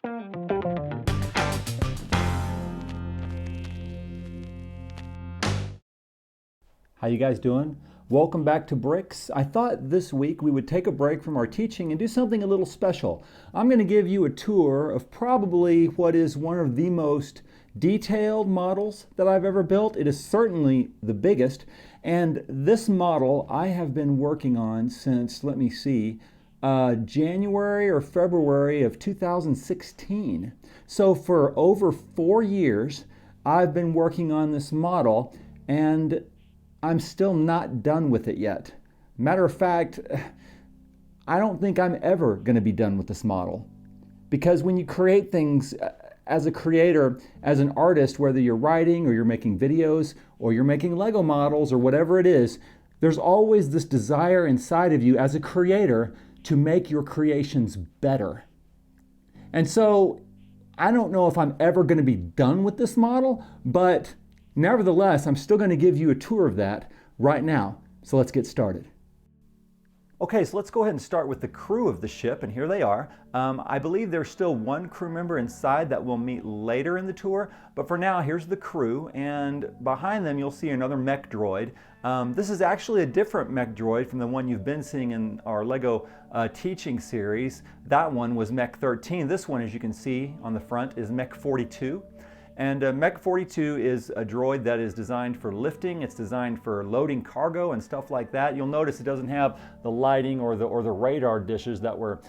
How you guys doing? Welcome back to Bricks. I thought this week we would take a break from our teaching and do something a little special. I'm going to give you a tour of probably what is one of the most detailed models that I've ever built. It is certainly the biggest, and this model I have been working on since, let me see, January or February of 2016. So for over 4 years, I've been working on this model, and I'm still not done with it yet. Matter of fact, I don't think I'm ever going to be done with this model. Because when you create things as a creator, as an artist, whether you're writing or you're making videos or you're making Lego models or whatever it is, there's always this desire inside of you as a creator to make your creations better. And so I don't know if I'm ever going to be done with this model, but nevertheless, I'm still going to give you a tour of that right now. So let's get started. Okay, so let's go ahead and start with the crew of the ship, and here they are. I believe there's still one crew member inside that we'll meet later in the tour, but for now, here's the crew, and behind them you'll see another mech droid. This is actually a different mech droid from the one you've been seeing in our Lego teaching series. That one was Mech 13. This one, as you can see on the front, is Mech 42. And Mech 42 is a droid that is designed for lifting. It's designed for loading cargo and stuff like that. You'll notice it doesn't have the lighting or the radar dishes that were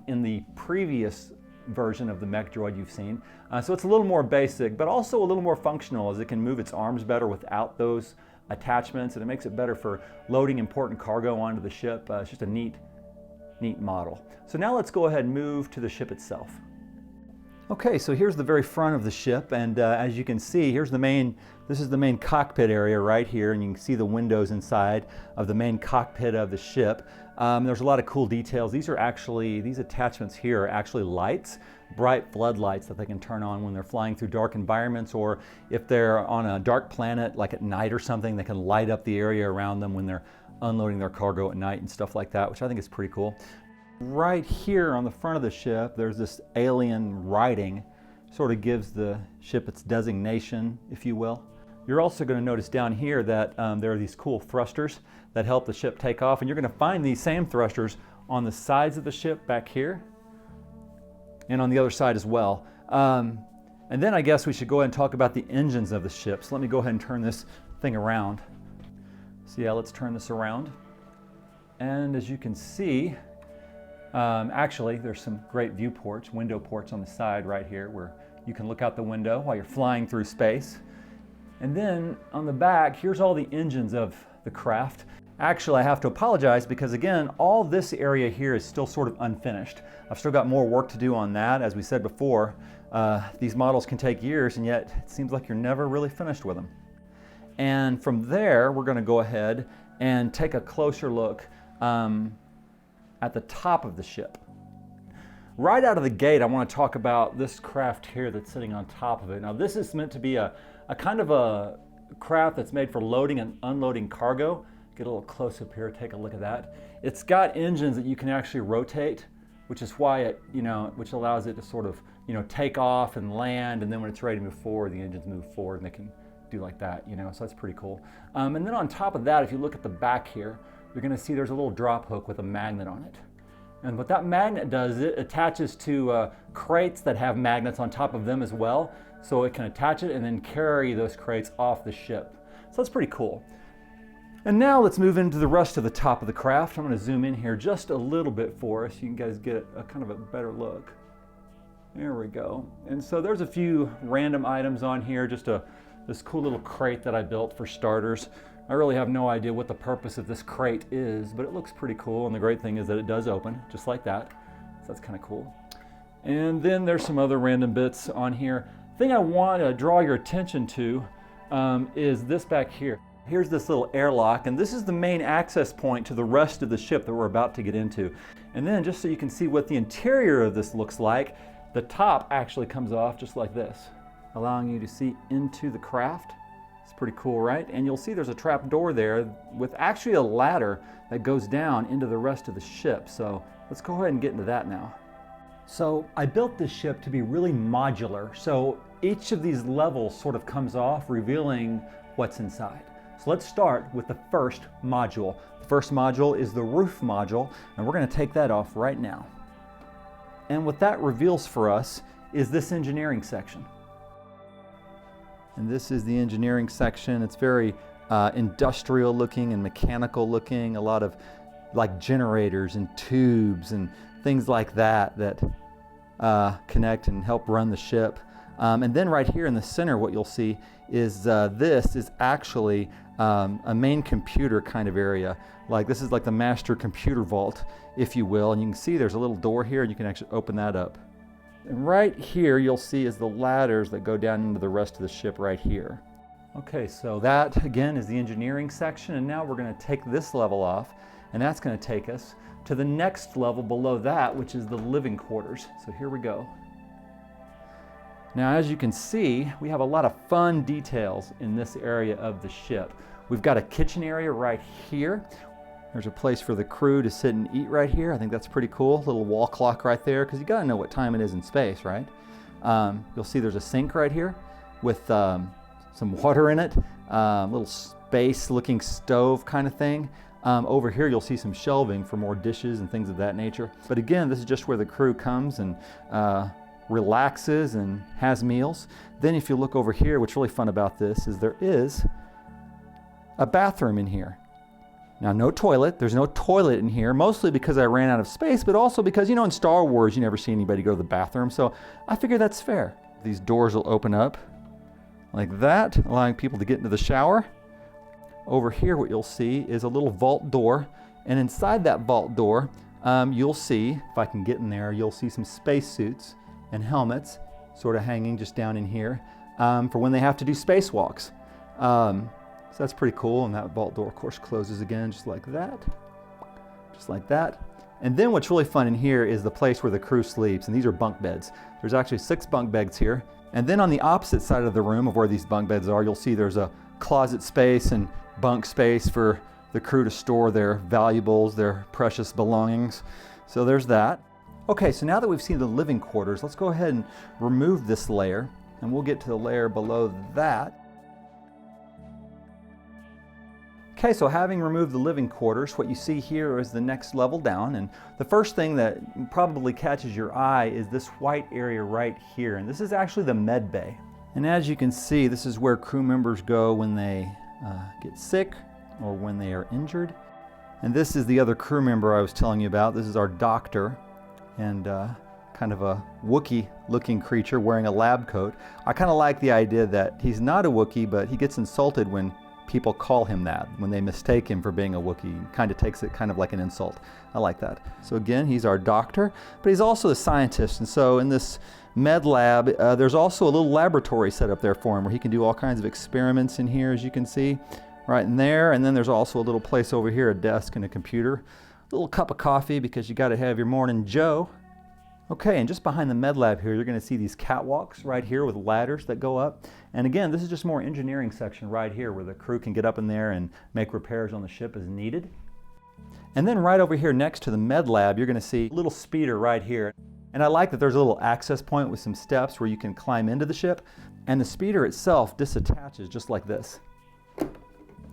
in the previous version of the mech droid you've seen. So it's a little more basic, but also a little more functional, as it can move its arms better without those attachments, and it makes it better for loading important cargo onto the ship. It's just a neat model. So now let's go ahead and move to the ship itself. Okay, so here's the very front of the ship, and as you can see, this is the main cockpit area right here, and you can see the windows inside of the main cockpit of the ship. There's a lot of cool details. These attachments here are actually lights, bright floodlights that they can turn on when they're flying through dark environments, or if they're on a dark planet, like at night or something, they can light up the area around them when they're unloading their cargo at night and stuff like that, which I think is pretty cool. Right here on the front of the ship, there's this alien writing, sort of gives the ship its designation, if you will. You're also going to notice down here that there are these cool thrusters that help the ship take off, and you're going to find these same thrusters on the sides of the ship back here and on the other side as well. And then I guess we should go ahead and talk about the engines of the ship. So let me go ahead and turn this thing around. So yeah, let's turn this around. And as you can see, actually, there's some great viewports, window ports on the side right here where you can look out the window while you're flying through space. And then on the back, here's all the engines of the craft. Actually, I have to apologize because, again, all this area here is still sort of unfinished. I've still got more work to do on that. As we said before, these models can take years, and yet it seems like you're never really finished with them. And from there, we're going to go ahead and take a closer look at the top of the ship. Right out of the gate, I want to talk about this craft here that's sitting on top of it. Now, this is meant to be a kind of a craft that's made for loading and unloading cargo. Get a little close up here, take a look at that. It's got engines that you can actually rotate, which is why it, which allows it to sort of, take off and land, and then when it's ready to move forward, the engines move forward and they can do like that, so that's pretty cool. And then on top of that, if you look at the back here, you're going to see there's a little drop hook with a magnet on it. And what that magnet does, it attaches to crates that have magnets on top of them as well, so it can attach it and then carry those crates off the ship. So that's pretty cool. And now let's move into the rest of the top of the craft. I'm going to zoom in here just a little bit for us so you guys get a kind of a better look. There we go. And so there's a few random items on here, just this cool little crate that I built for starters. I really have no idea what the purpose of this crate is, but it looks pretty cool, and the great thing is that it does open, just like that. So that's kind of cool. And then there's some other random bits on here. The thing I want to draw your attention to is this back here. Here's this little airlock, and this is the main access point to the rest of the ship that we're about to get into. And then just so you can see what the interior of this looks like, the top actually comes off just like this, allowing you to see into the craft. It's pretty cool, right? And you'll see there's a trap door there with actually a ladder that goes down into the rest of the ship. So let's go ahead and get into that now. So I built this ship to be really modular, so each of these levels sort of comes off, revealing what's inside. So let's start with the first module. The first module is the roof module, and we're going to take that off right now. And what that reveals for us is this engineering section. And this is the engineering section. It's very industrial looking and mechanical looking, a lot of like generators and tubes and things like that connect and help run the ship. And then right here in the center, what you'll see is this is actually a main computer kind of area. Like this is like the master computer vault, if you will. And you can see there's a little door here, and you can actually open that up. And right here you'll see is the ladders that go down into the rest of the ship right here. Okay, so that again is the engineering section, and now we're going to take this level off, and that's going to take us to the next level below that, which is the living quarters. So here we go. Now, as you can see, we have a lot of fun details in this area of the ship. We've got a kitchen area right here. There's a place for the crew to sit and eat right here. I think that's pretty cool. Little wall clock right there, because you got to know what time it is in space, right? You'll see there's a sink right here with some water in it, little space-looking stove kind of thing. Over here you'll see some shelving for more dishes and things of that nature. But again, this is just where the crew comes and relaxes and has meals. Then if you look over here, what's really fun about this is there is a bathroom in here. Now, no toilet. There's no toilet in here, mostly because I ran out of space, but also because, you know, in Star Wars, you never see anybody go to the bathroom. So I figure that's fair. These doors will open up like that, allowing people to get into the shower. Over here, what you'll see is a little vault door. And inside that vault door, you'll see, if I can get in there, you'll see some spacesuits and helmets sort of hanging just down in here for when they have to do spacewalks. So that's pretty cool. And that vault door, of course, closes again just like that. Just like that. And then what's really fun in here is the place where the crew sleeps. And these are bunk beds. There's actually 6 bunk beds here. And then on the opposite side of the room of where these bunk beds are, you'll see there's a closet space and bunk space for the crew to store their valuables, their precious belongings. So there's that. Okay, so now that we've seen the living quarters, let's go ahead and remove this layer, and we'll get to the layer below that. Okay, so having removed the living quarters, what you see here is the next level down, and the first thing that probably catches your eye is this white area right here, and this is actually the med bay. And as you can see, this is where crew members go when they get sick or when they are injured. And this is the other crew member I was telling you about. This is our doctor, and kind of a Wookiee looking creature wearing a lab coat. I kind of like the idea that he's not a Wookiee, but he gets insulted when people call him that, when they mistake him for being a Wookiee. He kind of takes it kind of like an insult. I like that. So again, he's our doctor, but he's also a scientist. And so in this med lab, there's also a little laboratory set up there for him where he can do all kinds of experiments in here, as you can see, right in there. And then there's also a little place over here, a desk and a computer. A little cup of coffee because you got to have your morning joe. Okay, and just behind the med lab here, you're going to see these catwalks right here with ladders that go up. And again, this is just more engineering section right here where the crew can get up in there and make repairs on the ship as needed. And then right over here next to the med lab, you're going to see a little speeder right here. And I like that there's a little access point with some steps where you can climb into the ship. And the speeder itself disattaches just like this.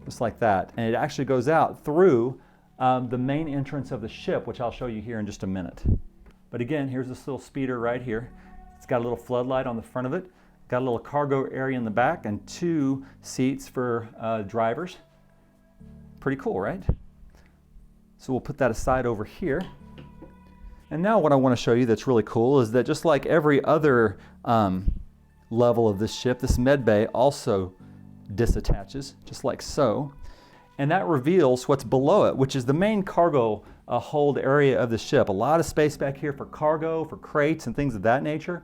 Just like that. And it actually goes out through the main entrance of the ship, which I'll show you here in just a minute. But again, here's this little speeder right here. It's got a little floodlight on the front of it. Got a little cargo area in the back and 2 seats for drivers. Pretty cool, right? So we'll put that aside over here. And now what I want to show you that's really cool is that just like every other level of this ship, this med bay also disattaches, just like so. And that reveals what's below it, which is the main cargo hold area of the ship. A lot of space back here for cargo, for crates and things of that nature.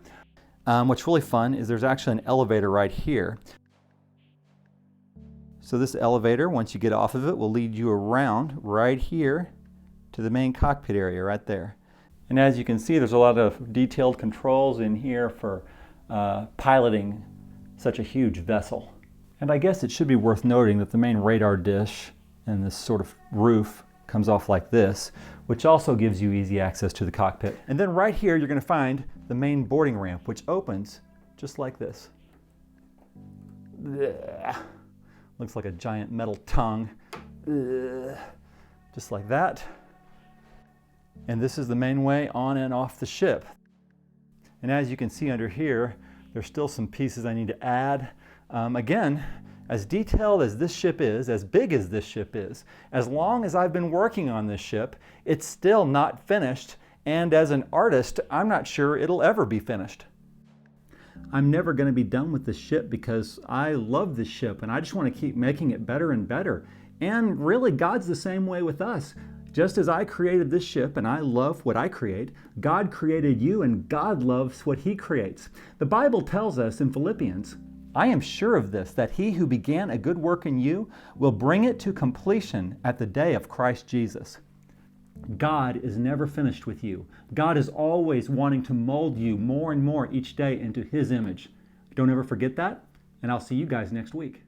What's really fun is there's actually an elevator right here. So this elevator, once you get off of it, will lead you around right here to the main cockpit area right there. And as you can see, there's a lot of detailed controls in here for piloting such a huge vessel. And I guess it should be worth noting that the main radar dish and this sort of roof comes off like this, which also gives you easy access to the cockpit. And then right here, you're going to find the main boarding ramp, which opens just like this. Looks like a giant metal tongue. Just like that. And this is the main way on and off the ship. And as you can see under here, there's still some pieces I need to add. Again, as detailed as this ship is, as big as this ship is, as long as I've been working on this ship, it's still not finished. And as an artist, I'm not sure it'll ever be finished. I'm never going to be done with this ship because I love this ship and I just want to keep making it better and better. And really, God's the same way with us. Just as I created this ship and I love what I create, God created you and God loves what He creates. The Bible tells us in Philippians, I am sure of this, that He who began a good work in you will bring it to completion at the day of Christ Jesus. God is never finished with you. God is always wanting to mold you more and more each day into His image. Don't ever forget that, and I'll see you guys next week.